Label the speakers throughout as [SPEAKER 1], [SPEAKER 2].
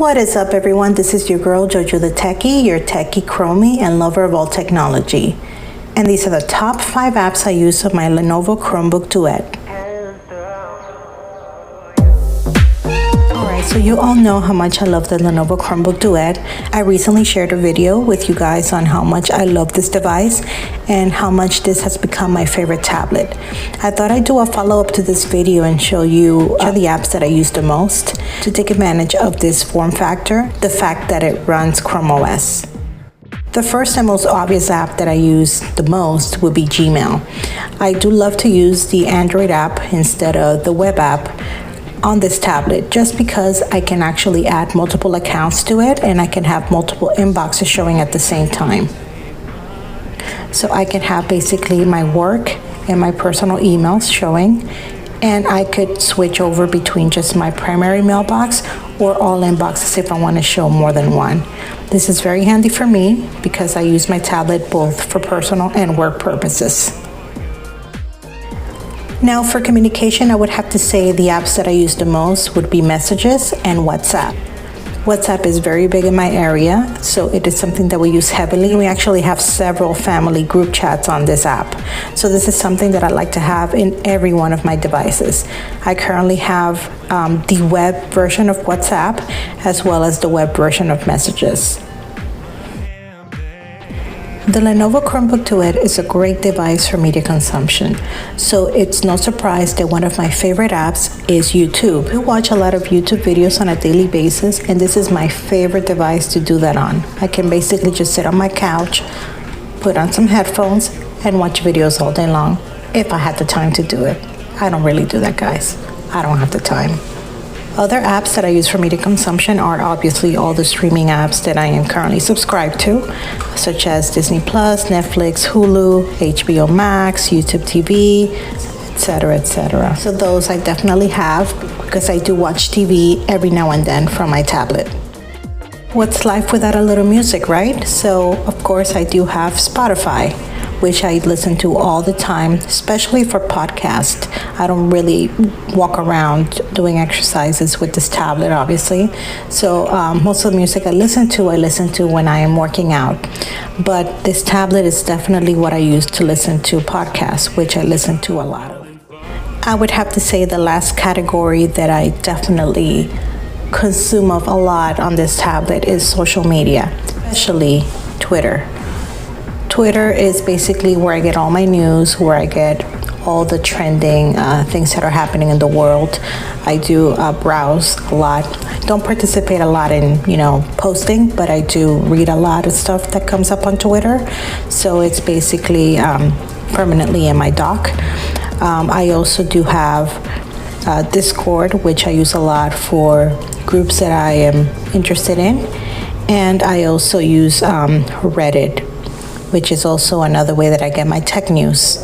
[SPEAKER 1] What is up, everyone? This is your girl Jojo the Techie, your techie chromie and lover of all technology. And these are the top 5 apps I use on my Lenovo Chromebook Duet. Alright, so you all know how much I love the Lenovo Chromebook Duet. I recently shared a video with you guys on how much I love this device and how much this has become my favorite tablet. I thought I'd do a follow-up to this video and show you the apps that I use the most to take advantage of this form factor, the fact that it runs Chrome OS. The first and most obvious app that I use the most would be Gmail. I do love to use the Android app instead of the web app on this tablet, just because I can actually add multiple accounts to it and I can have multiple inboxes showing at the same time. So I can have basically my work and my personal emails showing, and I could switch over between just my primary mailbox or all inboxes if I want to show more than one. This is very handy for me because I use my tablet both for personal and work purposes. Now for communication, I would have to say the apps that I use the most would be Messages and WhatsApp. WhatsApp is very big in my area, so it is something that we use heavily. We actually have several family group chats on this app. So this is something that I like to have in every one of my devices. I currently have the web version of WhatsApp as well as the web version of Messages. The Lenovo Chromebook Duet is a great device for media consumption, so it's no surprise that one of my favorite apps is YouTube. I watch a lot of YouTube videos on a daily basis, and this is my favorite device to do that on. I can basically just sit on my couch, put on some headphones, and watch videos all day long, if I had the time to do it. I don't really do that, guys. I don't have the time. Other apps that I use for media consumption are obviously all the streaming apps that I am currently subscribed to, such as Disney+, Netflix, Hulu, HBO Max, YouTube TV, etc., etc. So those I definitely have because I do watch TV every now and then from my tablet. What's life without a little music, right? So of course I do have Spotify, which I listen to all the time, especially for podcasts. I don't really walk around doing exercises with this tablet, obviously. So most of the music I listen to when I am working out. But this tablet is definitely what I use to listen to podcasts, which I listen to a lot of. I would have to say the last category that I definitely consume of a lot on this tablet is social media, especially Twitter. Twitter is basically where I get all my news, where I get all the trending things that are happening in the world. I do browse a lot. I don't participate a lot in, posting, but I do read a lot of stuff that comes up on Twitter. So it's basically permanently in my dock. I also do have Discord, which I use a lot for groups that I am interested in. And I also use Reddit, which is also another way that I get my tech news.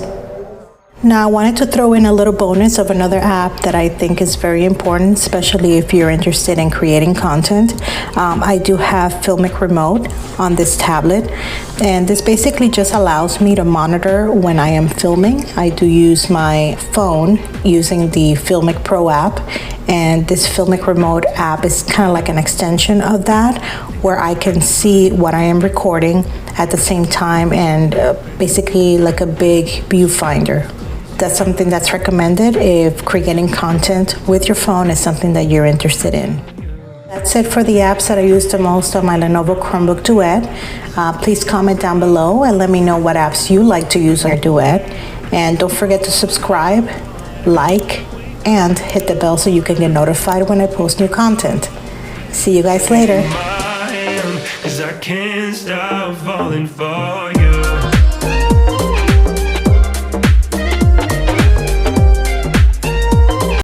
[SPEAKER 1] Now, I wanted to throw in a little bonus of another app that I think is very important, especially if you're interested in creating content. I do have Filmic Remote on this tablet, and this basically just allows me to monitor when I am filming. I do use my phone using the Filmic Pro app, and this Filmic Remote app is kind of like an extension of that, where I can see what I am recording at the same time, and basically like a big viewfinder. That's something that's recommended if creating content with your phone is something that you're interested in. That's it for the apps that I use the most on my Lenovo Chromebook Duet. Please comment down below and let me know what apps you like to use on your Duet. And don't forget to subscribe, like, and hit the bell so you can get notified when I post new content. See you guys later. 'Cause I can't stop falling for you.